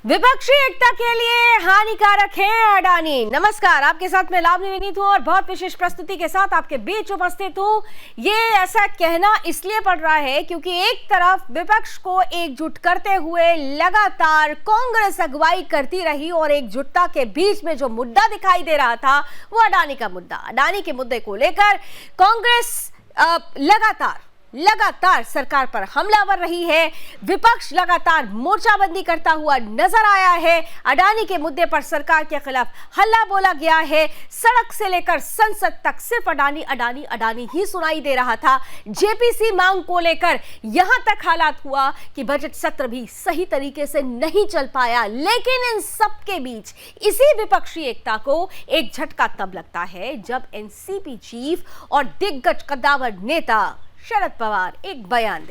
विपक्षी एकता के लिए हानिकारक है अडानी। नमस्कार, आपके साथ मैं लावनी विनीत हूं और बहुत विशेष प्रस्तुति के साथ आपके बीच उपस्थित हूं। ये ऐसा कहना इसलिए पड़ रहा है क्योंकि एक तरफ विपक्ष को एकजुट करते हुए लगातार कांग्रेस अगुवाई करती रही और एकजुटता के बीच में जो मुद्दा दिखाई दे रहा था वो अडानी का मुद्दा। अडानी के मुद्दे को लेकर कांग्रेस लगातार सरकार पर हमलावर रही है। विपक्ष लगातार मोर्चाबंदी करता हुआ नजर आया है। अडानी के मुद्दे पर सरकार के खिलाफ हल्ला बोला गया है। सड़क से लेकर संसद तक सिर्फ अडानी ही सुनाई दे रहा था। जेपीसी मांग को लेकर यहां तक हालात हुआ कि बजट सत्र भी सही तरीके से नहीं चल पाया। लेकिन इन सब के बीच इसी विपक्षी एकता को एक झटका तब लगता है जब एनसीपी चीफ और दिग्गज कद्दावर नेता शरद पवार एक बयान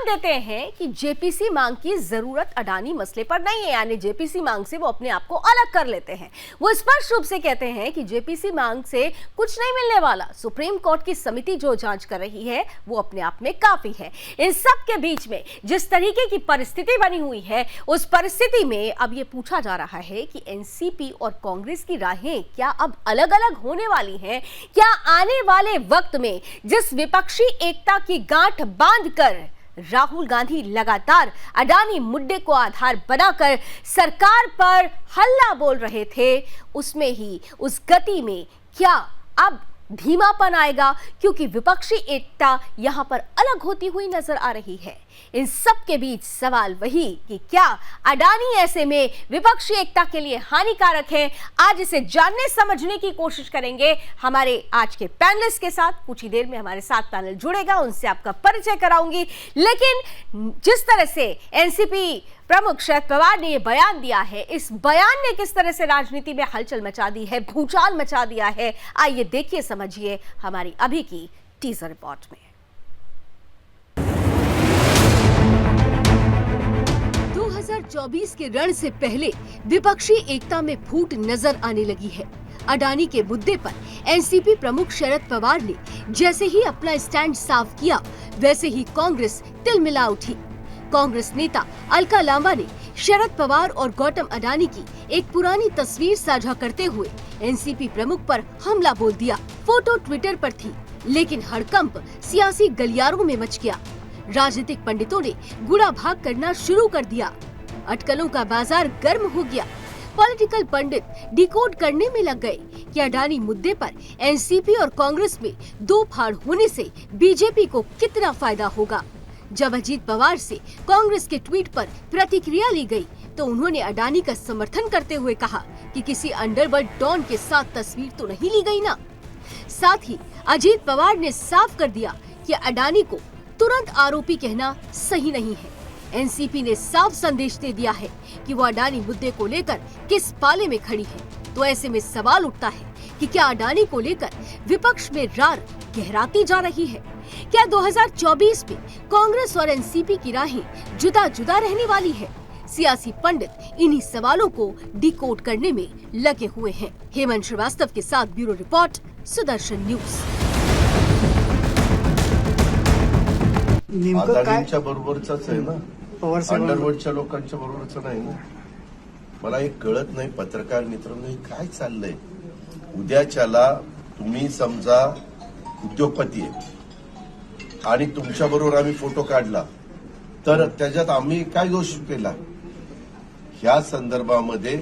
देते हैं कि जेपीसी मांग की जरूरत अडानी मसले पर नहीं है, यानी जेपीसी मांग से वो अपने आप को अलग कर लेते हैं। वो स्पष्ट रूप से कहते हैं कि जेपीसी मांग से कुछ नहीं मिलने वाला। सुप्रीम कोर्ट की समिति जो जांच कर रही है वो अपने आप में काफी है। इन सब के बीच में जिस तरीके की परिस्थिति बनी हुई है, उस परिस्थिति में अब ये पूछा जा रहा है कि एनसीपी और कांग्रेस की राहें क्या अब अलग अलग होने वाली हैं? क्या आने वाले वक्त में जिस विपक्षी एकता की गांठ बांधकर राहुल गांधी लगातार अडानी मुद्दे को आधार बनाकर सरकार पर हल्ला बोल रहे थे, उसमें ही उस गति में क्या अब धीमापन आएगा? क्योंकि विपक्षी एकता यहां पर अलग होती हुई नजर आ रही है। इन सब के बीच सवाल वही कि क्या अडानी ऐसे में विपक्षी एकता के लिए हानिकारक है? आज इसे जानने समझने की कोशिश करेंगे हमारे आज के पैनलिस्ट के साथ। कुछ ही देर में हमारे साथ पैनल जुड़ेगा, उनसे आपका परिचय कराऊंगी। लेकिन जिस तरह से एनसीपी प्रमुख शरद पवार ने यह बयान दिया है, इस बयान ने किस तरह से राजनीति में हलचल मचा दी है, भूचाल मचा दिया है, आइए देखिए समझिए हमारी अभी की टीजर रिपोर्ट में। 2024 के रण से पहले विपक्षी एकता में फूट नजर आने लगी है। अडानी के मुद्दे पर एनसीपी प्रमुख शरद पवार ने जैसे ही अपना स्टैंड साफ किया, वैसे ही कांग्रेस तिलमिला उठी। कांग्रेस नेता अलका लांबा ने शरद पवार और गौतम अडानी की एक पुरानी तस्वीर साझा करते हुए एनसीपी प्रमुख पर हमला बोल दिया। फोटो ट्विटर पर थी, लेकिन हड़कंप सियासी गलियारों में मच गया। राजनीतिक पंडितों ने गुड़ा भाग करना शुरू कर दिया। अटकलों का बाजार गर्म हो गया। पॉलिटिकल पंडित डिकोड करने में लग गए कि अडानी मुद्दे पर एनसीपी और कांग्रेस में दो फाड़ होने से बीजेपी को कितना फायदा होगा। जब अजीत पवार से कांग्रेस के ट्वीट पर प्रतिक्रिया ली गई, तो उन्होंने अडानी का समर्थन करते हुए कहा कि किसी अंडरवर्ल्ड डॉन के साथ तस्वीर तो नहीं ली गई ना। साथ ही अजीत पवार ने साफ कर दिया कि अडानी को तुरंत आरोपी कहना सही नहीं है। एनसीपी ने साफ संदेश दे दिया है कि वो अडानी मुद्दे को लेकर किस पाले में खड़ी है। तो ऐसे में सवाल उठता है कि क्या अडानी को लेकर विपक्ष में रार गहराती जा रही है? क्या 2024 में कांग्रेस और एनसीपी की राहें जुदा जुदा रहने वाली है? सियासी पंडित इन्हीं सवालों को डिकोड करने में लगे हुए हैं। हेमंत श्रीवास्तव के साथ ब्यूरो रिपोर्ट, सुदर्शन न्यूज। अडानींच्या बरोबरच आहे ना, अंडरवर्ल्डच्या लोकांच्या बरोबरच नाही ना। मला एक कळत नाही पत्रकार मित्रांनो, काय चाललंय? उद्याच्याला तुम्ही समजा उद्योगपती आहे आणि तुमच्या बरोबर आम्ही फोटो काढला, तर त्याच्यात आम्ही काय दोष केला? ह्या संदर्भामध्ये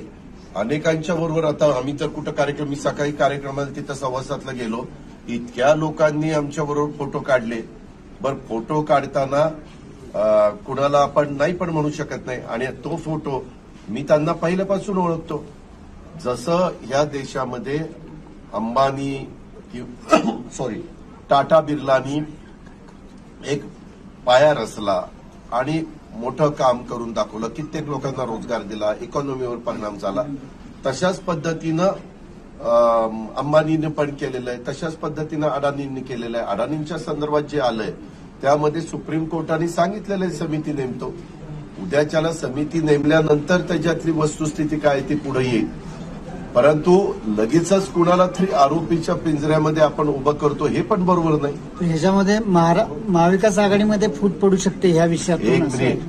अनेकांच्या बरोबर आता आम्ही तर कुठं कार्यक्रम, मी सकाळी कार्यक्रमाला तिथं सभासातला गेलो, इतक्या लोकांनी आमच्या बरोबर फोटो काढले। बरं, फोटो काढताना कुणाला आपण नाही पण म्हणू शकत नाही, आणि तो फोटो मी त्यांना पहिल्यापासून ओळखतो। जसं ह्या देशामध्ये अंबानी टाटा बिर्लानी एक पाया रचला आणि मोठं काम करून दाखवलं, कित्येक लोकांना रोजगार दिला, इकॉनॉमीवर परिणाम झाला। तशाच पद्धतीनं अंबानीने पण केलेलं आहे, तशाच पद्धतीनं अडानींनी केलेलं आहे। अडानींच्या संदर्भात जे आलंय त्यामध्ये सुप्रीम कोर्टाने सांगितलेलं आहे समिती नेमतो। उद्याच्याला समिती नेमल्यानंतर त्याच्यातली वस्तुस्थिती काय ती पुढे येईल, परंतु लगेचच कुणाला तरी आरोपीच्या पिंजऱ्यामध्ये आपण उभं करतो हे पण बरोबर नाही। ह्याच्यामध्ये महाविकास आघाडीमध्ये फूट पडू शकते ह्या विषयात। एक मिनिट,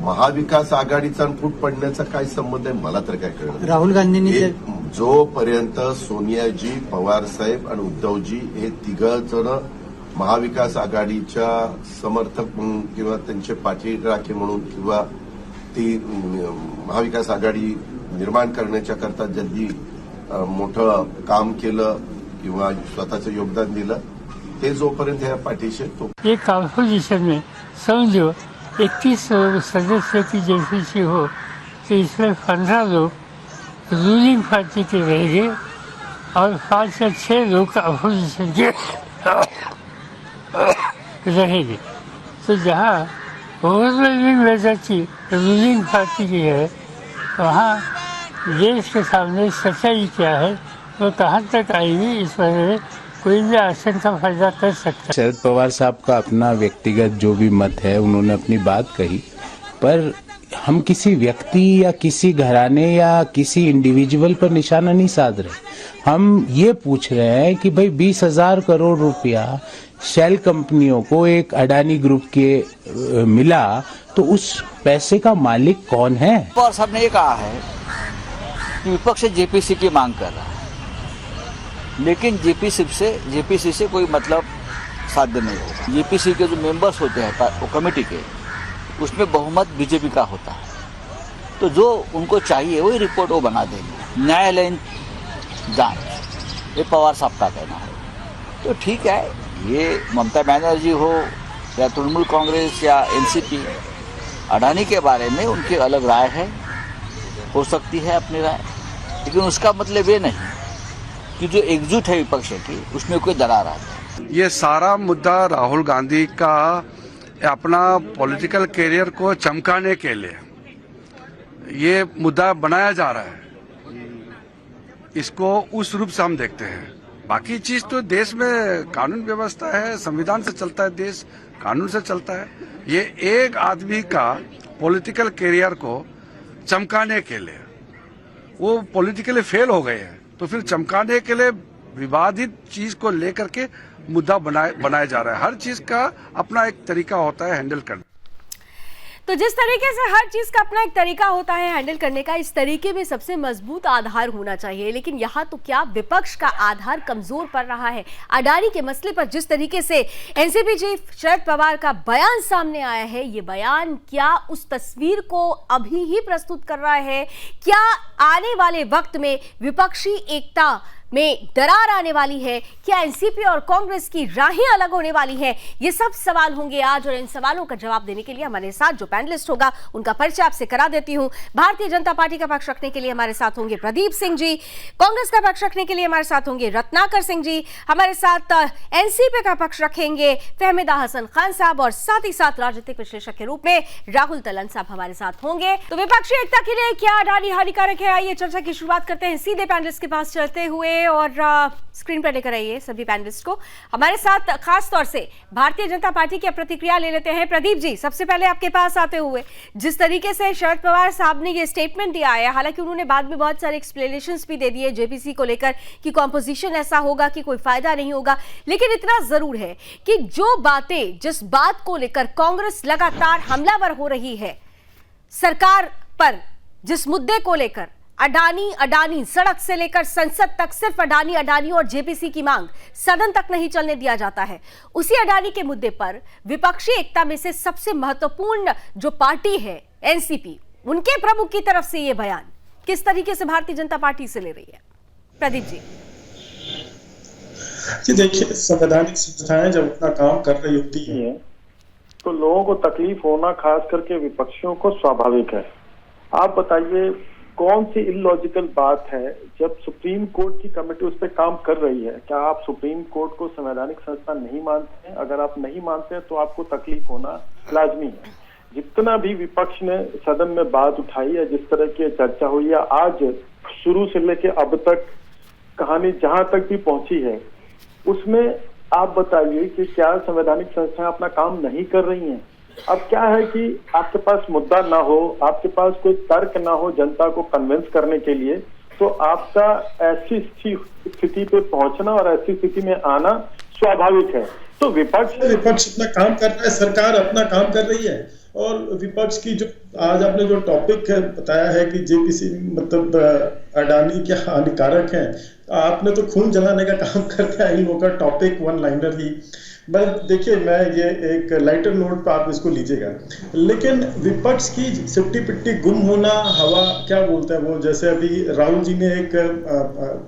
महाविकास आघाडीचा फूट पडण्याचा काय संबंध आहे मला तर काय कळलं. राहुल गांधींनी जोपर्यंत सोनियाजी, पवारसाहेब आणि उद्धवजी हे तिघ जण महाविकास आघाडीच्या समर्थक म्हणून किंवा त्यांचे पाठीराखे म्हणून किंवा ती महाविकास आघाडी निर्माण करण्याच्या करता ज्यांनी मोठं काम केलं किंवा स्वतःचं योगदान दिलं ते जोपर्यंत ह्या पाठीशी तो एक अपोजिशन में समझो 31 सदस्य की जेपीसी हो तो इसमें 15 लोग रूलिंग पार्टी के रहेंगे और 5 या 6 लोग अपोजिशन के रहेंगे। तो जहाँ ओवरवेलमिंग मेजॉरिटी रूलिंग पार्टी की है वहाँ देश के सामने सच्चाई क्या है वो कहाँ तक आएगी इस बारे में कोई भी आशंका पैदा कर सकता है। शरद पवार साहब का अपना व्यक्तिगत जो भी मत है उन्होंने अपनी बात कही, पर हम किसी व्यक्ति या किसी घराने या किसी इंडिविजुअल पर निशाना नहीं साध रहे। हम ये पूछ रहे हैं कि भाई 20,000 करोड़ रुपया शेल कंपनियों को एक अडानी ग्रुप के मिला तो उस पैसे का मालिक कौन है? पवार साहब ने ये कहा है कि विपक्ष जेपीसी की मांग कर रहा है, लेकिन जेपीसी से कोई मतलब साध्य नहीं होगा। जेपीसी के जो मेंबर्स होते हैं वो कमेटी के, उसमें बहुमत बीजेपी का होता है, तो जो उनको चाहिए वही रिपोर्ट वो बना देंगे। न्यायालयीन जांच ये पवार साहब का कहना है, तो ठीक है। ये ममता बनर्जी हो या तृणमूल कांग्रेस या एनसीपी, अडानी के बारे में उनकी अलग राय है, हो सकती है अपनी राय, लेकिन उसका मतलब ये नहीं कि जो एकजुट है विपक्ष की उसमें कोई दरार आ जाए। ये सारा मुद्दा राहुल गांधी का अपना पॉलिटिकल कैरियर को चमकाने के लिए ये मुद्दा बनाया जा रहा है, इसको उस रूप से हम देखते हैं। बाकी चीज तो देश में कानून व्यवस्था है, संविधान से चलता है, देश कानून से चलता है। ये एक आदमी का पॉलिटिकल कैरियर को चमकाने के लिए वो पॉलिटिकली फेल हो गए हैं, तो फिर चमकाने के लिए विवादित चीज को लेकर के मुद्दा बनाया जा रहा है। हर चीज का अपना एक तरीका होता है हैंडल करने। तो जिस तरीके से हर चीज का अपना एक तरीका होता है हैंडल करने का, इस तरीके में सबसे मजबूत आधार होना चाहिए। लेकिन यहाँ तो क्या विपक्ष का आधार कमजोर पड़ रहा है। अडानी के मसले पर जिस तरीके से एनसीपी चीफ शरद पवार का बयान सामने आया है, ये बयान क्या उस तस्वीर को अभी ही प्रस्तुत कर रहा है? क्या आने वाले वक्त में विपक्षी एकता में दरार आने वाली है? क्या एनसीपी और कांग्रेस की राहें अलग होने वाली है? ये सब सवाल होंगे आज, और इन सवालों का जवाब देने के लिए हमारे साथ जो पैनलिस्ट होगा उनका परिचय आपसे करा देती हूं। भारतीय जनता पार्टी का पक्ष रखने के लिए हमारे साथ होंगे प्रदीप सिंह जी, कांग्रेस का पक्ष रखने के लिए हमारे साथ होंगे रत्नाकर सिंह जी, हमारे साथ एनसीपी का पक्ष रखेंगे फहमिदा हसन खान साहब, और साथ ही साथ राजनीतिक विश्लेषक के रूप में राहुल तलन साहब हमारे साथ होंगे। तो विपक्षी एकता के लिए क्या अडानी हानिकारक है? आइए चर्चा की शुरुआत करते हैं सीधे पैनलिस्ट के पास चलते हुए, और स्क्रीन पर लेकर आइए सभी पैनलिस्ट को। हमारे साथ खास तौर से भारतीय जनता पार्टी की प्रतिक्रिया ले लेते हैं। प्रदीप जी, सबसे पहले आपके पास आते हुए, जिस तरीके से शरद पवार साहब ने ये स्टेटमेंट दिया है, हालांकि उन्होंने बाद में बहुत सारे एक्सप्लेनेशंस भी दे दिए जेपीसी को लेकर कि कॉम्पोजिशन ऐसा होगा कि कोई फायदा नहीं होगा, लेकिन इतना जरूर है कि जो बातें, जिस बात को लेकर कांग्रेस लगातार हमलावर हो रही है सरकार पर, जिस मुद्दे को लेकर अडानी सड़क से लेकर संसद तक सिर्फ अडानी और जेपीसी की मांग, सदन तक नहीं चलने दिया जाता है, उसी अडानी के मुद्दे पर विपक्षी एकता में से सबसे महत्वपूर्ण जो पार्टी है एनसीपी, उनके प्रमुख की तरफ से यह बयान किस तरीके से भारतीय जनता पार्टी से ले रही है? प्रदीप जी। देखिए, संवैधानिक संस्थाएं जब अपना काम कर रही होती हैं तो लोगों को तकलीफ होना, खास करके विपक्षियों को, स्वाभाविक है। आप बताइए कौन सी इलॉजिकल बात है जब सुप्रीम कोर्ट की कमेटी उस पर काम कर रही है? क्या आप सुप्रीम कोर्ट को संवैधानिक संस्था नहीं मानते हैं? अगर आप नहीं मानते हैं तो आपको तकलीफ होना लाजमी है। जितना भी विपक्ष ने सदन में बात उठाई है, जिस तरह की चर्चा हुई है, आज शुरू से लेकर अब तक कहानी जहां तक भी पहुंची है, उसमें आप बताइए कि क्या संवैधानिक संस्थाएं अपना काम नहीं कर रही हैं? अब क्या है कि आपके पास मुद्दा ना हो, आपके पास कोई तर्क ना हो जनता को कन्विंस करने के लिए, तो आपका ऐसी स्थिति पे पहुंचना और ऐसी स्थिति में आना स्वाभाविक है। तो विपक्ष अपना काम कर रहा है, सरकार अपना काम कर रही है, और विपक्ष की जो आज आपने जो टॉपिक है बताया है कि जेपीसी मतलब अडानी क्या हानिकारक है, आपने तो खून जलाने का काम कर दिया इन लोगों का टॉपिक वन लाइनर ही। बस देखिए, मैं ये एक लाइटर नोट पर आप इसको लीजिएगा, लेकिन विपक्ष की सिट्टी पिट्टी गुम होना, हवा क्या बोलते हैं वो, जैसे अभी राहुल जी ने एक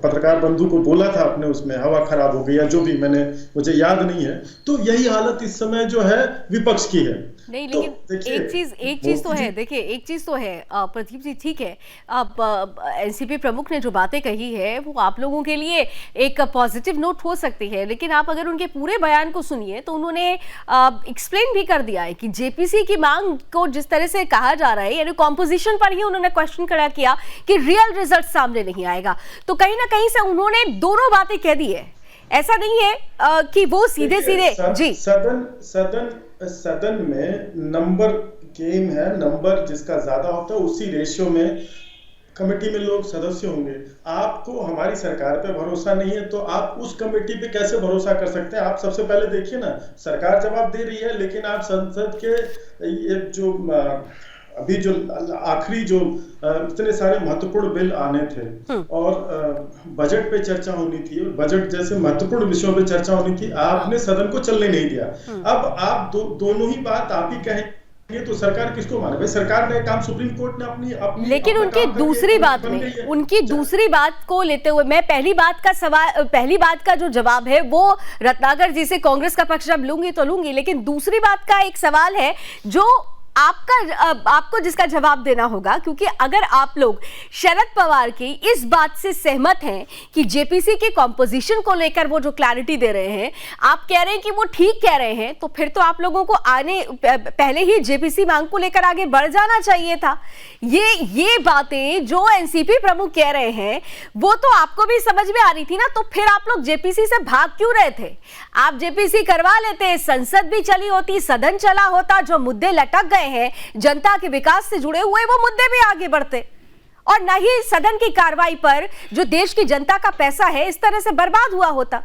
पत्रकार बंधु को बोला था अपने उसमें, हवा खराब हो गई या जो भी, मुझे याद नहीं है, तो यही हालत इस समय जो है विपक्ष की है। नहीं, तो लेकिन एक चीज तो है, देखिए एक चीज तो है प्रदीप जी, ठीक है, अब एनसीपी प्रमुख ने जो बातें कही है वो आप लोगों के लिए एक पॉजिटिव नोट हो सकती है, लेकिन आप अगर उनके पूरे बयान को सुनिए तो उन्होंने एक्सप्लेन भी कर दिया है कि जेपीसी की मांग को जिस तरह से कहा जा रहा है, यानी कॉम्पोजिशन पर ही उन्होंने क्वेश्चन खड़ा किया कि रियल रिजल्ट सामने नहीं आएगा, तो कहीं ना कहीं से उन्होंने दोनों बातें कह दी है। ऐसा नहीं है कि वो सीधे जी सदन में नंबर गेम है, नंबर जिसका ज्यादा होता है उसी रेशियो में कमेटी में लोग सदस्य होंगे। आपको हमारी सरकार पे भरोसा नहीं है तो आप उस कमेटी पे कैसे भरोसा कर सकते हैं? आप सबसे पहले देखिए ना, सरकार जवाब दे रही है, लेकिन आप संसद के ये जो अभी जो आखिरी जो इतने सारे महत्वपूर्ण बिल आने थे और बजट पे चर्चा होनी थी, बजट जैसे महत्वपूर्ण विषयों पे चर्चा होनी थी, आपने सदन को चलने नहीं दिया। अब आप दोनों ही बात आप ही कहेंगे तो सरकार किसको माने? भाई सरकार ने काम, सुप्रीम कोर्ट ने अपनी लेकिन उनकी दूसरी बात में, उनकी दूसरी बात को लेते हुए मैं पहली बात का जो जवाब है वो रत्नाकर जी से कांग्रेस का पक्ष जब लूंगी तो लूंगी, लेकिन दूसरी बात का एक सवाल है जो आपको जिसका जवाब देना होगा, क्योंकि अगर आप लोग शरद पवार की इस बात से सहमत हैं कि जेपीसी के कॉम्पोजिशन को लेकर वो जो क्लैरिटी दे रहे हैं, आप कह रहे हैं कि वो ठीक कह रहे हैं, तो फिर तो आप लोगों को पहले ही जेपीसी मांग को लेकर आगे बढ़ जाना चाहिए था। ये बातें जो एनसीपी प्रमुख कह रहे हैं वो तो आपको भी समझ में आ रही थी ना, तो फिर आप लोग जेपीसी से भाग क्यों रहे थे? आप जेपीसी करवा लेते, संसद भी चली होती, सदन चला होता, जो मुद्दे लटक गए हैं जनता के विकास से जुड़े हुए वो मुद्दे भी आगे बढ़ते, और न ही सदन की कार्रवाई पर जो देश की जनता का पैसा है इस तरह से बर्बाद हुआ होता।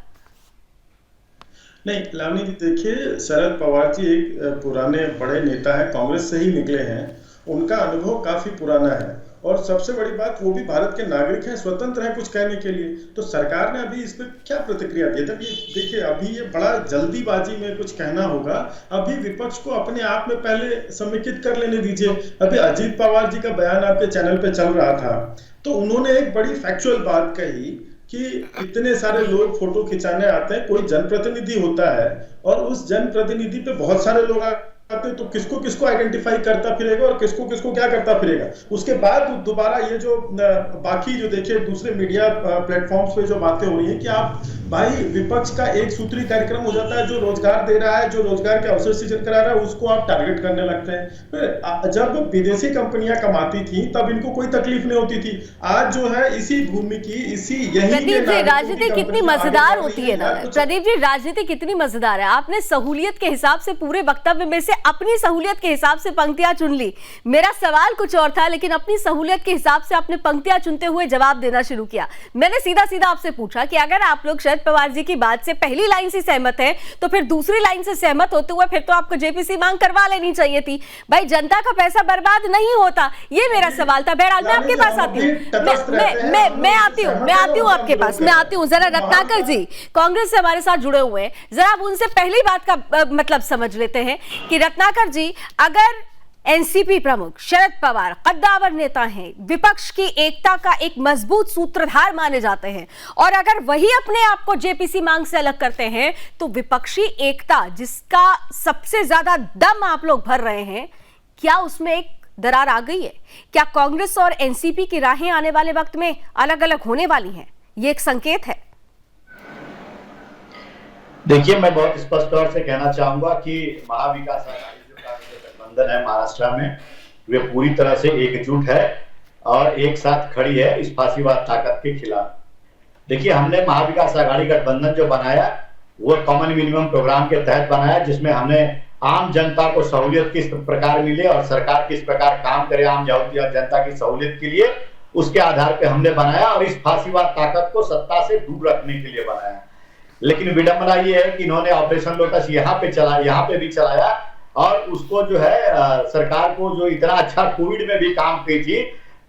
नहीं लावनी जी, देखिए शरद पवार जी एक पुराने बड़े नेता है, कांग्रेस से ही निकले हैं, उनका अनुभव काफी पुराना है, और सबसे बड़ी बात वो भी भारत के नागरिक हैं, स्वतंत्र हैं कुछ कहने के लिए। तो सरकार ने अभी इस पर क्या प्रतिक्रिया दी? तब ये देखिए, अभी ये बड़ा जल्दीबाजी में कुछ कहना होगा, अभी विपक्ष को अपने आप में पहले समेकित कर लेने दीजिए। अभी अजीत पवार जी का बयान आपके चैनल पे चल रहा था, तो उन्होंने एक बड़ी फैक्चुअल बात कही कि इतने सारे लोग फोटो खिंचाने आते हैं, कोई जनप्रतिनिधि होता है और उस जनप्रतिनिधि पे बहुत सारे लोग आते, तो किसको किसको आइडेंटिफाई करता फिरेगा और किसको किसको क्या करता फिरेगा। उसके बाद दोबारा ये जो बाकी जो देखिए दूसरे मीडिया प्लेटफॉर्म्स पे जो बातें हो रही है कि आप भाई विपक्ष का एक सूत्री कार्यक्रम हो जाता है, जो रोजगार दे रहा है, जो रोजगार के अवसर सृजन करा रहा है, उसको आप टारगेट करने लगते हैं। फिर जब विदेशी कंपनियां कमाती थी तब इनको कोई तकलीफ नहीं होती थी, आज जो है इसी भूमि की प्रदीप जी राजनीति कितनी मजेदार होती है ना, प्रदीप जी राजनीति कितनी मजेदार है। आपने सहूलियत के हिसाब से पूरे वक्तव्य में से अपनी सहूलियत के हिसाब से पंक्तियां चुन ली, मेरा सवाल कुछ और था, लेकिन अपनी सहूलियत के हिसाब से आपने पंक्तियां चुनते हुए जवाब देना शुरू किया। मैंने सीधा सीधा आपसे पूछा कि अगर आप लोग शरद पवार जी की बात से पहली लाइन से सहमत है तो फिर दूसरी लाइन से सहमत होते हुए फिर तो आपको जेपीसी मांग करवा लेनी चाहिए थी। भाई जनता का पैसा बर्बाद नहीं होता, ये मेरा सवाल था। बहरहाल मैं आपके पास आती हूँ, मैं आती हूँ आपके पास, मैं आती हूँ। जरा रत्नाकर जी कांग्रेस से हमारे साथ जुड़े हुए हैं, जरा आप उनसे पहली बात का मतलब समझ लेते हैं कि रत्नाकर जी, अगर एनसीपी प्रमुख शरद पवार कद्दावर नेता हैं, विपक्ष की एकता का एक मजबूत सूत्रधार माने जाते हैं, और अगर वही अपने आप को जेपीसी मांग से अलग करते हैं तो विपक्षी एकता जिसका सबसे ज्यादा दम आप लोग भर रहे हैं, क्या उसमें एक दरार आ गई है? क्या कांग्रेस और एनसीपी की राहें आने वाले वक्त में अलग अलग होने वाली हैं? ये एक संकेत है। देखिए, मैं बहुत स्पष्ट तौर से कहना चाहूंगा कि महाविकास आघाड़ी गठबंधन है महाराष्ट्र में, वे पूरी तरह से एकजुट है और एक साथ खड़ी है इस फासीवाद ताकत के खिलाफ। देखिए, हमने महाविकास आघाड़ी गठबंधन जो बनाया वो कॉमन मिनिमम प्रोग्राम के तहत बनाया, जिसमें हमने आम जनता को सहूलियत किस प्रकार मिले और सरकार किस प्रकार काम करे आम जनता की सहूलियत के लिए, उसके आधार पर हमने बनाया और इस फासीवाद ताकत को सत्ता से दूर रखने के लिए बनाया। लेकिन विडंबना ये है कि इन्होंने ऑपरेशन लोटस यहाँ पे भी चलाया और उसको जो है सरकार को जो इतना अच्छा कोविड में भी काम की थी,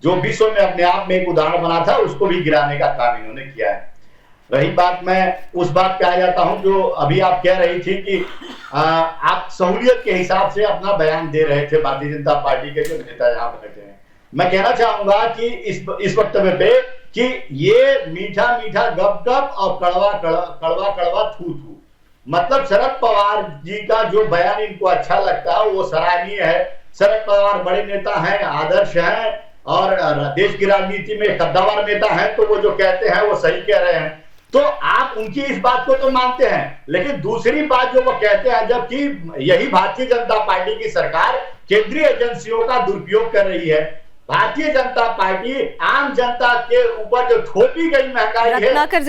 जो विश्व में अपने आप में एक उदाहरण बना था, उसको भी गिराने का काम इन्होंने किया है। रही बात, मैं उस बात पे आ जाता हूं जो अभी आप कह रही थी कि आप सहूलियत के हिसाब से अपना बयान दे रहे थे, भारतीय जनता पार्टी के जो नेता यहाँ बैठे हैं। मैं कहना चाहूंगा कि इस वक्तव्य पे कि ये मीठा मीठा गप गप और कड़वा कड़वा थू थू, मतलब शरद पवार जी का जो बयान इनको अच्छा लगता है वो सराहनीय है। शरद पवार बड़े नेता हैं, आदर्श हैं और देश की राजनीति में कद्दावर नेता हैं, तो वो जो कहते हैं वो सही कह रहे हैं, तो आप उनकी इस बात को तो मानते हैं। लेकिन दूसरी बात जो वो कहते हैं, जबकि यही भारतीय जनता पार्टी की सरकार केंद्रीय एजेंसियों का दुरुपयोग कर रही है, भारतीय जनता पार्टी आम जनता के ऊपर जो थोपी गई महंगाई है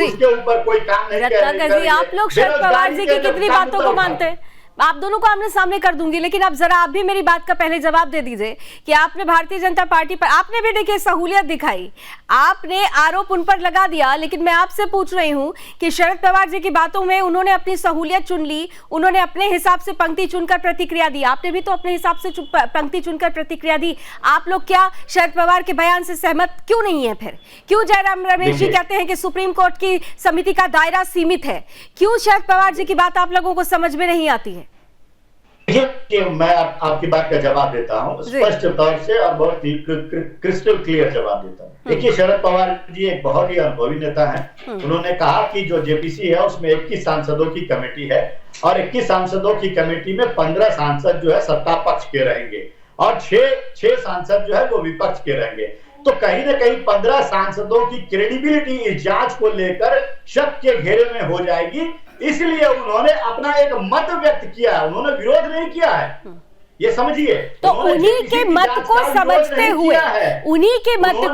उसके ऊपर कोई काम नहीं कर रही है। आप लोग शरद पवार जी की कितनी बातों को मानते हैं? आप दोनों को आमने सामने कर दूंगी, लेकिन अब जरा आप भी मेरी बात का पहले जवाब दे दीजिए कि आपने भारतीय जनता पार्टी पर, आपने भी देखिए सहूलियत दिखाई, आपने आरोप उन पर लगा दिया, लेकिन मैं आपसे पूछ रही हूं कि शरद पवार जी की बातों में उन्होंने अपनी सहूलियत चुन ली, उन्होंने अपने हिसाब से पंक्ति चुनकर प्रतिक्रिया दी, आपने भी तो अपने हिसाब से पंक्ति चुनकर प्रतिक्रिया दी। आप लोग क्या शरद पवार के बयान से सहमत क्यों नहीं है? फिर क्यों जयराम रमेश जी कहते हैं कि सुप्रीम कोर्ट की समिति का दायरा सीमित है? क्यों शरद पवार जी की बात आप लोगों को समझ में नहीं आती है? देखिए, मैं आपकी बात का जवाब देता हूं स्पष्ट तौर से और बहुत ही क्रिस्टल क्लियर जवाब देता हूं। देखिए, शरद पवार जी एक बहुत ही अनुभवी नेता हैं। उन्होंने कहा कि जो जेपीसी है उसमें 21 सांसदों की कमेटी है और 21 सांसदों की कमेटी में 15 सांसद जो है सत्ता पक्ष के रहेंगे और 6 सांसद जो है वो विपक्ष के रहेंगे। तो कहीं ना कहीं 15 सांसदों की क्रेडिबिलिटी इस जांच को लेकर शक के घेरे में हो जाएगी, इसलिए उन्होंने अपना एक मत व्यक्त किया है, उन्होंने विरोध नहीं किया है, ये समझिए। तो उन्हीं के मत को समझते हुए, उन्हीं के मत को,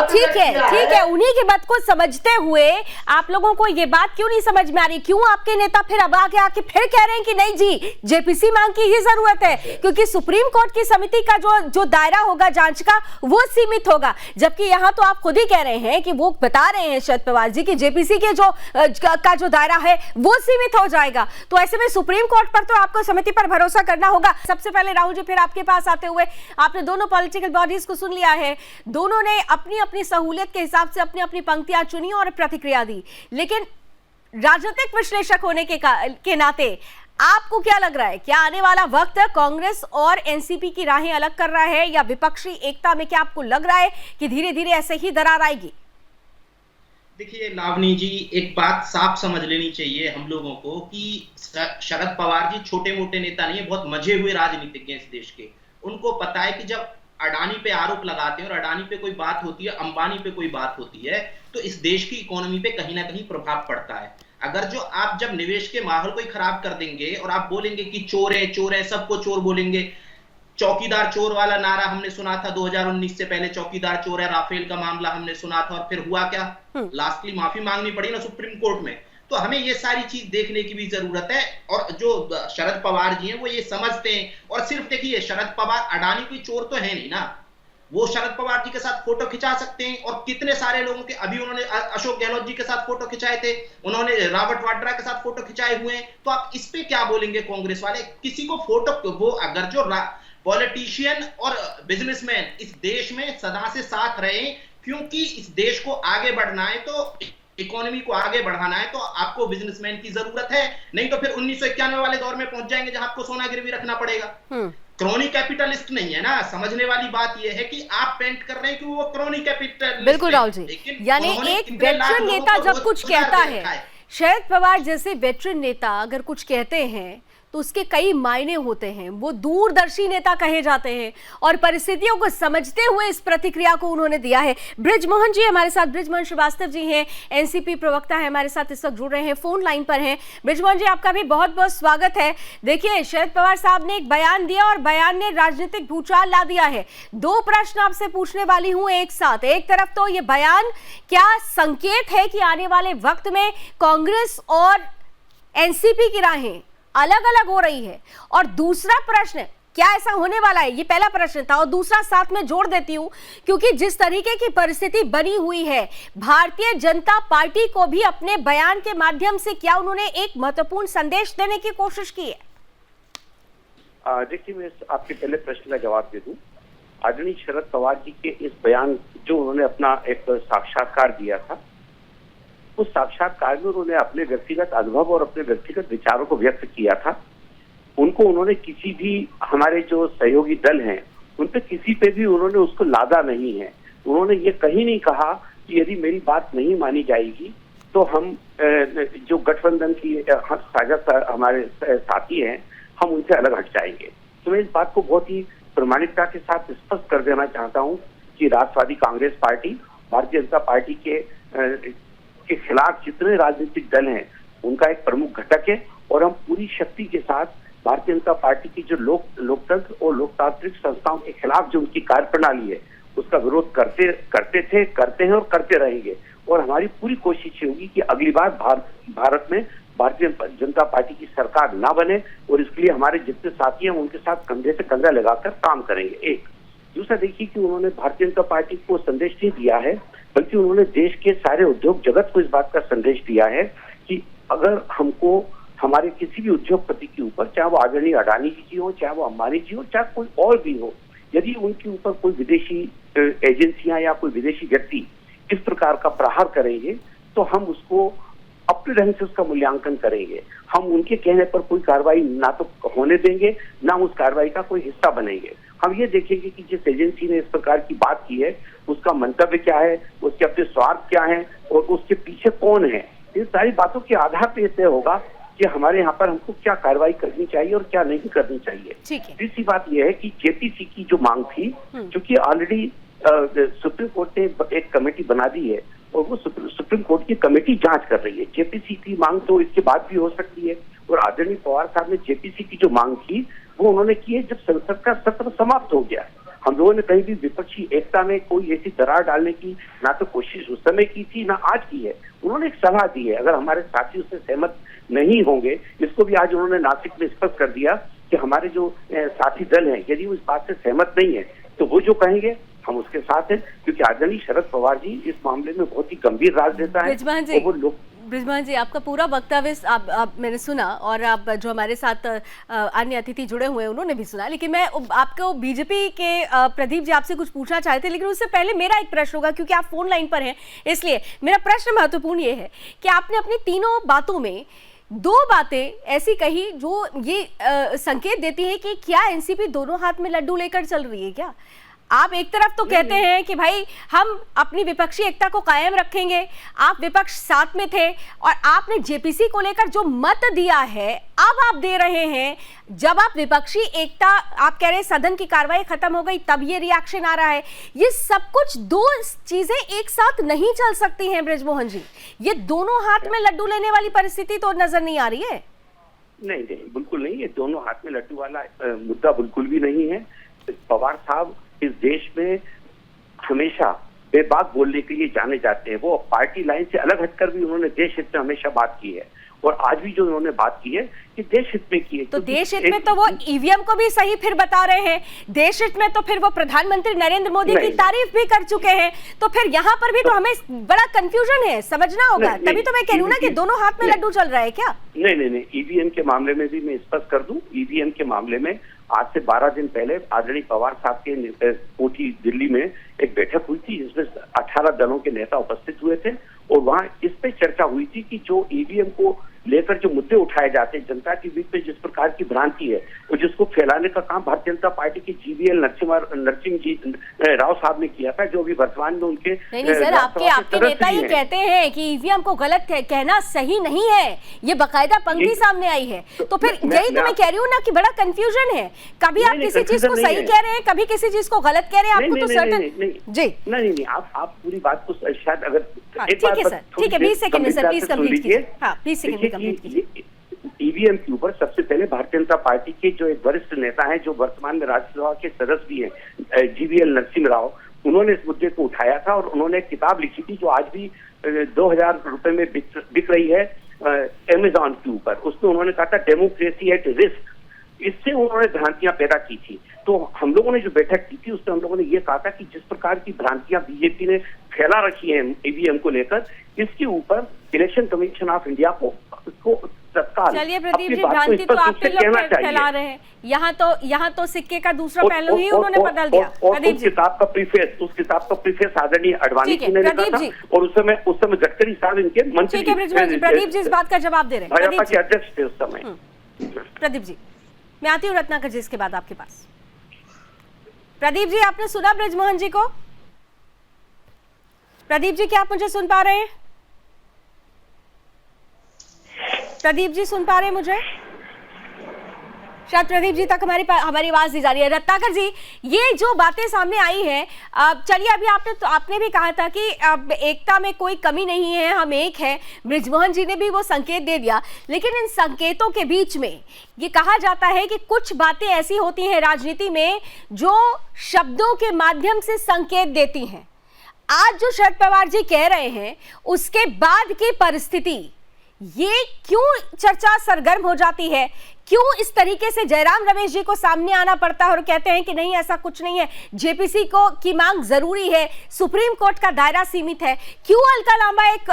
ठीक है, उन्हीं के मत को समझते हुए आप लोगों को ये बात क्यों नहीं समझ में आ रही? क्यों आपके नेता फिर अब आके फिर कह रहे हैं कि नहीं जी, जेपीसी मांग की ही जरूरत है, क्योंकि सुप्रीम कोर्ट की समिति का जो दायरा होगा जांच का वो सीमित होगा, जबकि यहाँ तो आप खुद ही कह रहे हैं कि वो बता रहे हैं शरद पवार जी की जेपीसी के जो दायरा है वो सीमित हो जाएगा। तो ऐसे में सुप्रीम कोर्ट पर तो आपको समिति पर भरोसा करना होगा। सबसे पहले राहुल जी, फिर आपके पास आते हुए, आपने दोनों पॉलिटिकल बॉडीज को सुन लिया है, दोनों ने अपनी अपनी सहूलियत के हिसाब से अपनी अपनी पंक्तियां चुनी और प्रतिक्रिया दी, लेकिन राजनीतिक विश्लेषक होने के नाते आपको क्या लग रहा है? क्या आने वाला वक्त कांग्रेस और एनसीपी की राहें अलग कर रहा है, या विपक्षी एकता में क्या आपको लग रहा है कि धीरे धीरे ऐसे ही दरार आएगी? देखिए लावनी जी, एक बात साफ समझ लेनी चाहिए हम लोगों को कि शरद पवार जी छोटे मोटे नेता नहीं है, बहुत मजे हुए राजनीतिज्ञ इस देश के। उनको पता है कि जब अडानी पे आरोप लगाते हैं और अडानी पे कोई बात होती है, अंबानी पे कोई बात होती है, तो इस देश की इकोनॉमी पे कहीं ना कहीं प्रभाव पड़ता है। अगर जो आप जब निवेश के माहौल को ही खराब कर देंगे और आप बोलेंगे कि चोर है, सबको चोर बोलेंगे, चौकीदार चोर वाला नारा हमने सुना था 2019 से पहले, चौकीदार चोर है, राफेल का मामला हमने सुना था, और फिर हुआ क्या? लास्टली माफी मांगनी पड़ी ना सुप्रीम कोर्ट में। तो हमें ये सारी चीज देखने की भी जरूरत है, और जो शरद पवार जी हैं वो ये समझते हैं। और सिर्फ देखिए, शरद पवार, अडानी कोई चोर तो है नहीं ना, वो शरद पवार जी के साथ फोटो खिंचा सकते हैं, और कितने सारे लोगों के, अभी उन्होंने अशोक गहलोत जी के साथ फोटो खिंचाए थे, उन्होंने रॉबर्ट वाड्रा के साथ फोटो खिंचाए हुए हैं। तो आप इस पे क्या बोलेंगे कांग्रेस वाले? किसी को फोटो, वो अगर जो पॉलिटिशियन और बिजनेसमैन इस देश में सदा से साथ रहे, क्योंकि इस देश को आगे बढ़ना है, तो इकोनॉमी को आगे बढ़ाना है, तो आपको बिजनेसमैन की जरूरत है, नहीं तो फिर 1991 वाले दौर में पहुंच जाएंगे जहां आपको सोना गिरवी रखना पड़ेगा। क्रोनी कैपिटलिस्ट नहीं है ना। समझने वाली बात यह है कि आप पेंट कर रहे हैं कि वो क्रोनी कैपिटलिस्ट। बिल्कुल राहुल जी, यानी एक वेटरन नेता जब कुछ कहता है, शरद पवार जैसे वेटरन नेता अगर कुछ कहते हैं तो उसके कई मायने होते हैं, वो दूरदर्शी नेता कहे जाते हैं, और परिस्थितियों को समझते हुए इस प्रतिक्रिया को उन्होंने दिया है। बृजमोहन जी हमारे साथ, बृजमोहन श्रीवास्तव जी हैं, एनसीपी प्रवक्ता है, हमारे साथ इस वक्त जुड़ रहे हैं, फोन लाइन पर हैं। बृजमोहन जी, आपका भी बहुत बहुत स्वागत है। देखिए, शरद पवार साहब ने एक बयान दिया और बयान ने राजनीतिक भूचाल ला दिया है। दो प्रश्न आपसे पूछने वाली हूं एक साथ। एक तरफ तो ये बयान क्या संकेत है कि आने वाले वक्त में कांग्रेस और एनसीपी की राहें अलग अलग हो रही है, और दूसरा प्रश्न, क्या ऐसा होने वाला है? ये पहला प्रश्न था, और दूसरा साथ में जोड़ देती हूं, क्योंकि जिस तरीके की परिस्थिति बनी हुई है, भारतीय जनता पार्टी को भी अपने बयान के माध्यम से क्या उन्होंने एक महत्वपूर्ण संदेश देने की कोशिश की है? देखिए, मैं आपके पहले प्रश्न का जवाब दे दूं। आदरणीय शरद पवार जी के इस बयान जो उन्होंने अपना एक साक्षात्कार दिया था, उस साक्षात्कार में उन्होंने अपने व्यक्तिगत अनुभव और अपने व्यक्तिगत विचारों को व्यक्त किया था। उन्होंने किसी भी हमारे जो सहयोगी दल हैं उन पे किसी पे भी उन्होंने उसको लादा नहीं है। उन्होंने ये कहीं नहीं कहा कि यदि मेरी बात नहीं मानी जाएगी तो हम जो गठबंधन की साझा हमारे साथी हैं हम उनसे अलग हट जाएंगे। तो मैं इस बात को बहुत ही प्रामाणिकता के साथ स्पष्ट कर देना चाहता हूं कि राष्ट्रवादी कांग्रेस पार्टी, भारतीय जनता पार्टी के खिलाफ जितने राजनीतिक दल हैं उनका एक प्रमुख घटक है और हम पूरी शक्ति के साथ भारतीय जनता पार्टी की जो लोकतंत्र और लोकतांत्रिक संस्थाओं के खिलाफ जो उनकी कार्यप्रणाली है उसका विरोध करते थे, करते हैं और करते रहेंगे। और हमारी पूरी कोशिश होगी कि अगली बार भारत में भारतीय जनता पार्टी की सरकार ना बने और इसके लिए हमारे जितने साथी हैं उनके साथ कंधे से कंधा लगाकर काम करेंगे। एक दूसरा, देखिए कि उन्होंने भारतीय जनता पार्टी को संदेश नहीं दिया है, बल्कि उन्होंने देश के सारे उद्योग जगत को इस बात का संदेश दिया है कि अगर हमको हमारे किसी भी उद्योगपति के ऊपर, चाहे वो आदरणीय अडानी जी हो, चाहे वो अंबानी जी हो, चाहे कोई और भी हो, यदि उनके ऊपर कोई विदेशी एजेंसियां या कोई विदेशी व्यक्ति इस प्रकार का प्रहार करेंगे तो हम उसको अपने ढंग से उसका मूल्यांकन करेंगे। हम उनके कहने पर कोई कार्रवाई ना तो होने देंगे, ना उस कार्रवाई का कोई हिस्सा बनेंगे। हम ये देखेंगे कि जिस एजेंसी ने इस प्रकार की बात की है उसका मंतव्य क्या है, उसके अपने स्वार्थ क्या है और उसके पीछे कौन है। इन सारी बातों के आधार पर तय होगा कि हमारे यहाँ पर हमको क्या कार्रवाई करनी चाहिए और क्या नहीं करनी चाहिए। तीसरी बात यह है कि जेपीसी की जो मांग थी, क्योंकि ऑलरेडी सुप्रीम कोर्ट ने एक कमेटी बना दी है और वो सुप्रीम कोर्ट की कमेटी जांच कर रही है। जेपीसी की मांग तो इसके बाद भी हो सकती है और आदरणीय पवार साहब ने जेपीसी की जो मांग की वो उन्होंने की है जब संसद का सत्र समाप्त हो गया। हम लोगों ने कहीं भी विपक्षी एकता में कोई ऐसी दरार डालने की ना तो कोशिश उस समय की थी ना आज की है। उन्होंने एक सलाह दी है, अगर हमारे साथी उससे सहमत नहीं होंगे, इसको भी आज उन्होंने नासिक में स्पष्ट कर दिया कि हमारे जो साथी दल हैं यदि वो इस बात से सहमत नहीं है तो वो जो कहेंगे हम उसके साथ हैं, क्योंकि आदरणीय शरद पवार जी इस मामले में बहुत ही गंभीर राजनेता है। बृजमान जी, आपका पूरा वक्तव्य आप मैंने सुना और आप जो हमारे साथ अन्य अतिथि जुड़े हुए हैं उन्होंने भी सुना, लेकिन मैं आपको बीजेपी के प्रदीप जी आपसे कुछ पूछना चाहते थे, लेकिन उससे पहले मेरा एक प्रश्न होगा क्योंकि आप फोन लाइन पर हैं, इसलिए मेरा प्रश्न महत्वपूर्ण ये है कि आपने अपनी तीनों बातों में दो बातें ऐसी कही जो ये संकेत देती है कि क्या एनसीपी दोनों हाथ में लड्डू लेकर चल रही है क्या? आप एक तरफ तो कहते हैं कि भाई हम अपनी विपक्षी एकता को कायम रखेंगे, आप विपक्ष साथ में थे और आपने जेपीसी को लेकर जो मत दिया है अब आप दे रहे हैं, जब आप विपक्षी एकता आप कह रहे हैं सदन की कार्रवाई खत्म हो गई तब ये रिएक्शन आ रहा है। ये सब कुछ दो चीजें एक साथ नहीं चल सकती हैं ब्रिजमोहन जी, ये दोनों हाथ में लड्डू लेने वाली परिस्थिति तो नजर नहीं आ रही है। नहीं, बिल्कुल नहीं, ये दोनों हाथ में लड्डू वाला मुद्दा बिल्कुल भी नहीं है। पवार साहब इस देश में हमेशा बेबाक बोलने के लिए जाने जाते हैं। वो पार्टी लाइन से अलग हटकर भी उन्होंने देश हित में हमेशा बात की है और आज भी जो उन्होंने बात की है कि देश हित में की है। तो देश हित में तो वो ईवीएम को भी सही फिर बता रहे हैं, देश हित में तो फिर वो प्रधानमंत्री नरेंद्र मोदी की तारीफ भी कर चुके हैं, तो फिर यहाँ पर भी तो हमें बड़ा कंफ्यूजन है, समझना होगा। तभी तो मैं कह रही हूँ ना कि दोनों हाथ में लड्डू चल रहा है क्या? नहीं, ईवीएम के मामले में भी मैं स्पष्ट कर दूं, ईवीएम के मामले में आज से 12 दिन पहले आदरणीय पवार साहब के कोठी दिल्ली में एक बैठक हुई थी जिसमें 18 दलों के नेता उपस्थित हुए थे और वहां इस पे चर्चा हुई थी कि जो ईवीएम को लेकर जो मुद्दे उठाए जाते हैं, जनता के बीच में जिस प्रकार की भ्रांति है और जिसको फैलाने का काम भारतीय जनता पार्टी के जीवीएल नरसिंह जी राव साहब ने किया था, जो अभी वर्तमान में उनके नहीं सर, आपके नेता ये कहते हैं कि ईवीएम को गलत कहना सही नहीं है, ये बाकायदा पंक्ति सामने आई है। तो फिर यही तो मैं कह रही हूँ ना कि बड़ा कंफ्यूजन है, कभी आप किसी चीज को सही कह रहे हैं, कभी किसी चीज को गलत कह रहे हैं। आपको तो सर्टेन जी नहीं, आप पूरी बात को शायद अगर ठीक है सर, ठीक है, 20 सेकंड में सर प्लीज कंप्लीट कीजिए। हाँ, 20 सेकंड में कंप्लीट कीजिए। ईवीएम के ऊपर सबसे पहले भारतीय जनता पार्टी के जो एक वरिष्ठ नेता हैं, जो वर्तमान में राज्यसभा के सदस्य भी हैं, जीवीएल नरसिंह राव, उन्होंने इस मुद्दे को उठाया था और उन्होंने एक किताब लिखी थी जो आज भी 2000 रुपए में बिक रही है अमेजॉन के ऊपर। उसमें उन्होंने कहा था डेमोक्रेसी एट रिस्क। इससे उन्होंने भ्रांतियां पैदा की थी। तो हम लोगों ने जो बैठक की थी उसमें हम लोगों ने ये कहा था कि जिस प्रकार की भ्रांतियां बीजेपी ने फैला रखी हैं ईवीएम को लेकर, इसके ऊपर इलेक्शन कमीशन ऑफ इंडिया को तत्काल चलिए प्रदीप अपनी जी, बात को भ्रांति तो स्पष्ट रूप आपके से लोग कहना फैला चाहिए। रहे हैं। यहाँ तो सिक्के का दूसरा पहलू ही उन्होंने बदल दिया। प्रदीप उस जी, किताब का प्रीफेस आदरणीय अडवाणी ठीक है, जी ने लिखा प्रदीप था, जी। और उस समय गडकरी साहब इनके मंत्री ठीक है बृजमोहन जी, प्रदीप जी इस बात का जवाब दे रहे हैं। भाजपा प्रदीप के अध्यक्ष थे उस समय। जी, प्रदीप जी, मैं आती हूँ रत्नाकर जी इसके बाद आपके पास। प्रदीप जी, आपने सुना बृजमोहन जी को? प्रदीप जी, क्या आप मुझे सुन पा रहे हैं? प्रदीप जी सुन पा रहे हैं मुझे? शायद प्रदीप जी तक हमारी आवाज नहीं जा रही है। रत्नाकर जी, ये जो बातें सामने आई हैं, चलिए अभी आपने भी कहा था कि एकता में कोई कमी नहीं है, हम एक हैं। बृजमोहन जी ने भी वो संकेत दे दिया, लेकिन इन संकेतों के बीच में ये कहा जाता है कि कुछ बातें ऐसी होती हैं राजनीति में जो शब्दों के माध्यम से संकेत देती हैं। आज जो शरद पवार जी कह रहे हैं, उसके बाद की परिस्थिति, ये क्यों चर्चा सरगर्म हो जाती है? क्यों इस तरीके से जयराम रमेश जी को सामने आना पड़ता है और कहते हैं कि नहीं ऐसा कुछ नहीं है, जेपीसी की मांग जरूरी है, सुप्रीम कोर्ट का दायरा सीमित है? क्यों अलका लांबा एक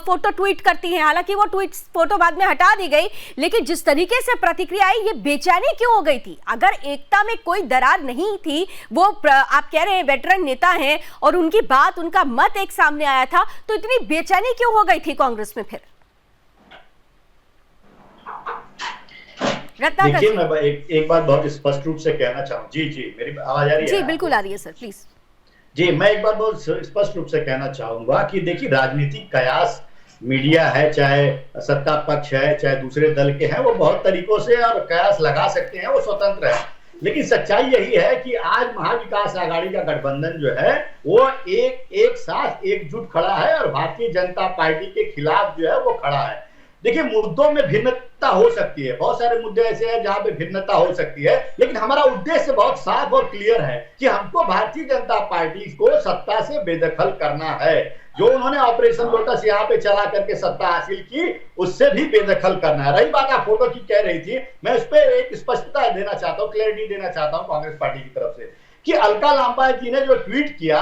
फोटो ट्वीट करती हैं? हालांकि वो फोटो बाद में हटा दी गई, लेकिन जिस तरीके से प्रतिक्रिया आई, ये बेचैनी क्यों हो गई थी? अगर एकता में कोई दरार नहीं थी, वो आप कह रहे हैं वेटरन नेता हैं और उनकी बात, उनका मत एक सामने आया था, तो इतनी बेचैनी क्यों हो गई थी कांग्रेस में? फिर देखिए, मैं एक बात बहुत स्पष्ट रूप से कहना चाहूँ। जी, मेरी आवाज आ रही है? जी बिल्कुल आ रही है सर, प्लीज। जी, मैं एक बात बहुत स्पष्ट रूप से कहना चाहूंगा कि देखिए, राजनीतिक कयास मीडिया है, चाहे सत्ता पक्ष है, चाहे दूसरे दल के हैं, वो बहुत तरीकों से और कयास लगा सकते हैं, वो स्वतंत्र है। लेकिन सच्चाई यही है कि आज महाविकास आघाड़ी का गठबंधन जो है वो एक साथ एकजुट खड़ा है और भारतीय जनता पार्टी के खिलाफ जो है वो खड़ा है। देखिए, मुद्दों में भिन्नता हो सकती है, बहुत सारे मुद्दे ऐसे हैं जहां पे भिन्नता हो सकती है, लेकिन हमारा उद्देश्य बहुत साफ और क्लियर है कि हमको भारतीय जनता पार्टी को सत्ता से बेदखल करना है। जो उन्होंने ऑपरेशन लोटस यहाँ पे चला करके सत्ता हासिल की, उससे भी बेदखल करना है। रही बात आप फोटो की कह रही थी, मैं उस पर एक स्पष्टता देना चाहता हूँ, क्लैरिटी देना चाहता हूँ कांग्रेस पार्टी की तरफ से कि अलका लांबा जी ने जो ट्वीट किया,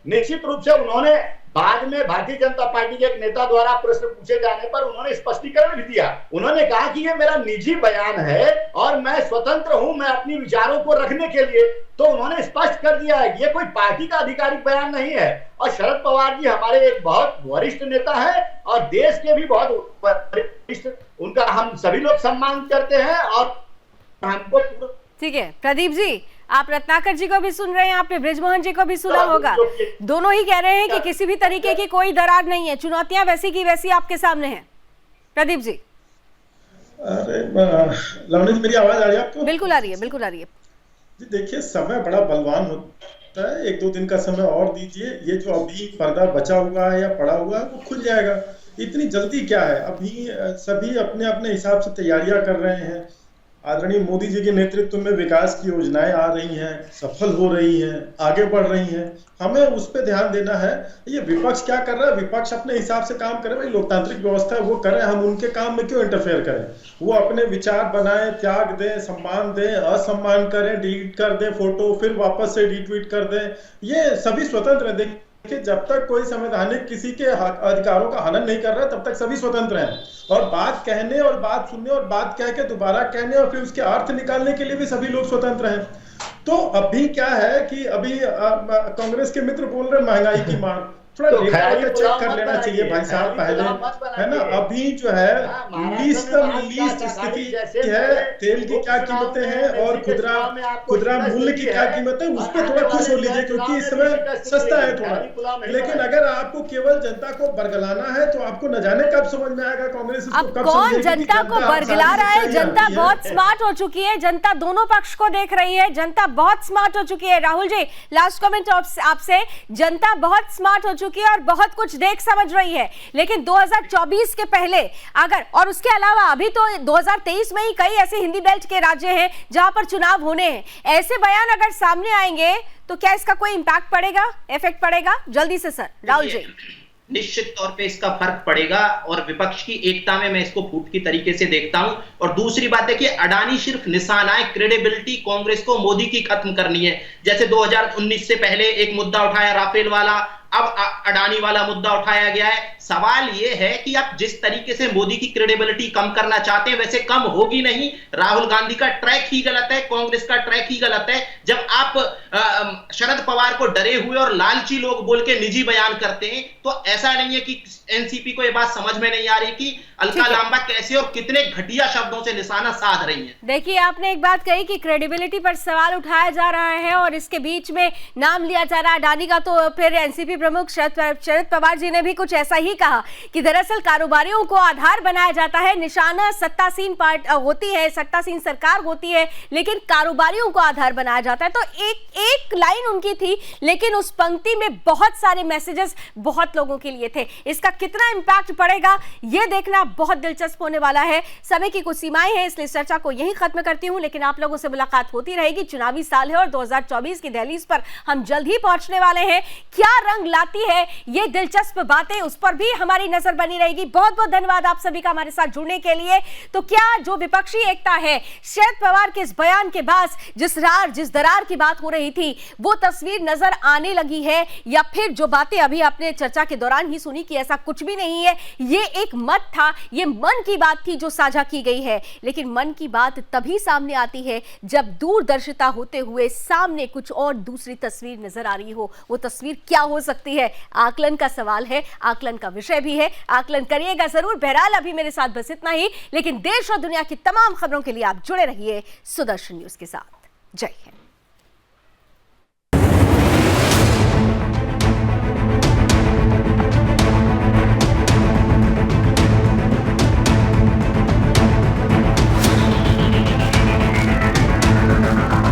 निश्चित रूप से उन्होंने बाद में भारतीय जनता पार्टी के एक नेता द्वारा प्रश्न पूछे जाने पर उन्होंने स्पष्टीकरण भी दिया। उन्होंने कहा कि ये मेरा निजी बयान है और मैं स्वतंत्र हूं, मैं अपनी विचारों को रखने के लिए, तो उन्होंने स्पष्ट कर दिया है कि ये कोई पार्टी का आधिकारिक बयान नहीं है। और शरद पवार जी हमारे एक बहुत वरिष्ठ नेता है और देश के भी बहुत वरिष्ठ, उनका हम सभी लोग सम्मान करते हैं। और हमको ठीक है प्रदीप जी, आप रत्नाकर जी को भी सुन रहे हैं, आपने बृजमोहन जी को भी सुना होगा, दोनों ही कह रहे हैं कि किसी भी तरीके की कोई दरार नहीं है, चुनौतियां वैसी की वैसी आपके सामने हैं। प्रदीप जी। अरे लवनी जी, मेरी आवाज आ रही है आपको? बिल्कुल आ रही है, बिल्कुल आ रही है जी। देखिए, समय बड़ा बलवान होता है, 1-2 दिन का समय और दीजिए, ये जो अभी पर्दा बचा हुआ है या पड़ा हुआ है वो खुल जाएगा। इतनी जल्दी क्या है? अभी सभी अपने अपने हिसाब से तैयारियां कर रहे हैं। आदरणीय मोदी जी के नेतृत्व में विकास की योजनाएं आ रही हैं, सफल हो रही हैं, आगे बढ़ रही हैं, हमें उस पर ध्यान देना है। ये विपक्ष क्या कर रहा है? विपक्ष अपने हिसाब से काम करे, भाई लोकतांत्रिक व्यवस्था है, वो करें, हम उनके काम में क्यों इंटरफेयर करें? वो अपने विचार बनाएं, त्याग दें, सम्मान दें, असम्मान करें, डिलीट कर दें फोटो, फिर वापस से रीट्वीट कर दें, ये सभी स्वतंत्र है। कि जब तक कोई संवैधानिक किसी के अधिकारों का हनन नहीं कर रहा है, तब तक सभी स्वतंत्र हैं। और बात कहने और बात सुनने और बात कह के दोबारा कहने और फिर उसके अर्थ निकालने के लिए भी सभी लोग स्वतंत्र हैं। तो अभी क्या है कि अभी कांग्रेस के मित्र बोल रहे महंगाई की मांग, थोड़ा डेटा चेक कर लेना चाहिए भाई साहब पहले, है ना? अभी जो है लीस्ट स्थिति है, तेल की क्या कीमतें हैं और खुदरा मूल्य की क्या कीमत है, उस पर थोड़ा खुश हो लीजिए क्योंकि इस समय सस्ता है थोड़ा। लेकिन अगर आपको केवल जनता को बरगलाना है तो आपको न जाने कब समझ में आएगा कांग्रेस अब कौन जनता को बरगला रहा है। जनता बहुत स्मार्ट हो चुकी है, जनता दोनों पक्ष को देख रही है, जनता बहुत स्मार्ट हो चुकी है। राहुल जी, लास्ट कमेंट आपसे, जनता बहुत स्मार्ट हो चुकी है और बहुत कुछ देख समझ रही है, लेकिन 2024 के पहले अगर, और उसके अलावा अभी तो 2023 में ही कई ऐसे हिंदी बेल्ट के राज्य हैं जहां पर चुनाव होने हैं, ऐसे बयान अगर सामने आएंगे तो क्या इसका कोई इंपैक्ट पड़ेगा, इफेक्ट पड़ेगा? जल्दी से सर राहुल जी। निश्चित तौर पे इसका फर्क पड़ेगा और विपक्ष की एकता में मैं इसको फूट की तरीके से देखता हूं। और दूसरी बात है कि अडानी सिर्फ निशाना है, क्रेडिबिलिटी कांग्रेस को मोदी की खत्म करनी है। जैसे 2019 से पहले एक मुद्दा उठाया राफेल वाला, अब अडानी वाला मुद्दा उठाया गया है। सवाल यह है कि आप जिस तरीके से मोदी की क्रेडिबिलिटी कम करना चाहते हैं वैसे कम होगी नहीं। राहुल गांधी का ट्रैक ही गलत है, कांग्रेस का ट्रैक ही गलत है। जब आप शरद पवार को डरे हुए और लालची लोग बोल के निजी बयान करते हैं तो ऐसा नहीं है कि एनसीपी को यह बात समझ में नहीं आ रही कि अलका लांबा कैसे और कितने घटिया शब्दों से निशाना साध रही है। देखिए, आपने एक बात कही कि क्रेडिबिलिटी पर सवाल उठाया जा रहा है और इसके बीच में नाम लिया जा रहा है अडानी का, तो फिर एनसीपी प्रमुख शरद पवार जी ने भी कुछ ऐसा ही कहा कि दरअसल कारोबारियों को आधार बनाया जाता है, निशाना सत्तासीन होती है, सत्तासीन सरकार होती है, लेकिन कारोबारियों को आधार बनाया जाता है। तो एक लाइन उनकी थी, लेकिन उस पंक्ति में बहुत सारे मैसेजेस बहुत लोगों के लिए थे। इसका कितना इंपैक्ट पड़ेगा यह देखना बहुत दिलचस्प होने वाला है। समय की कुछ सीमाएं हैं, इसलिए चर्चा को यहीं खत्म करती हूं, लेकिन आप लोगों से मुलाकात होती रहेगी। चुनावी साल है और 2024 की दहलीज पर हम जल्द ही पहुंचने वाले हैं। क्या रंग लाती है ये दिलचस्प बातें, उस पर भी हमारी नजर बनी रहेगी। बहुत बहुत धन्यवाद आप सभी का हमारे साथ जुड़ने के लिए। तो क्या जो विपक्षी एकता है, शरद पवार के इस बयान के बाद जिस दरार की बात हो रही थी वो तस्वीर नजर आने लगी है, या फिर जो बातें अभी आपने चर्चा के दौरान ही सुनी कि ऐसा कुछ भी नहीं है, ये एक मत था, ये मन की बात थी जो साझा की गई है। लेकिन मन की बात तभी सामने आती है जब दूरदर्शिता होते हुए सामने कुछ और दूसरी तस्वीर नजर आ रही हो। वो तस्वीर क्या हो सकती है, आकलन का सवाल है, आकलन का विषय भी है। आकलन करिएगा जरूर। बहरहाल अभी मेरे साथ बस इतना ही, लेकिन देश और दुनिया की तमाम खबरों के लिए आप जुड़े रहिए सुदर्शन न्यूज के साथ। जय हिंद।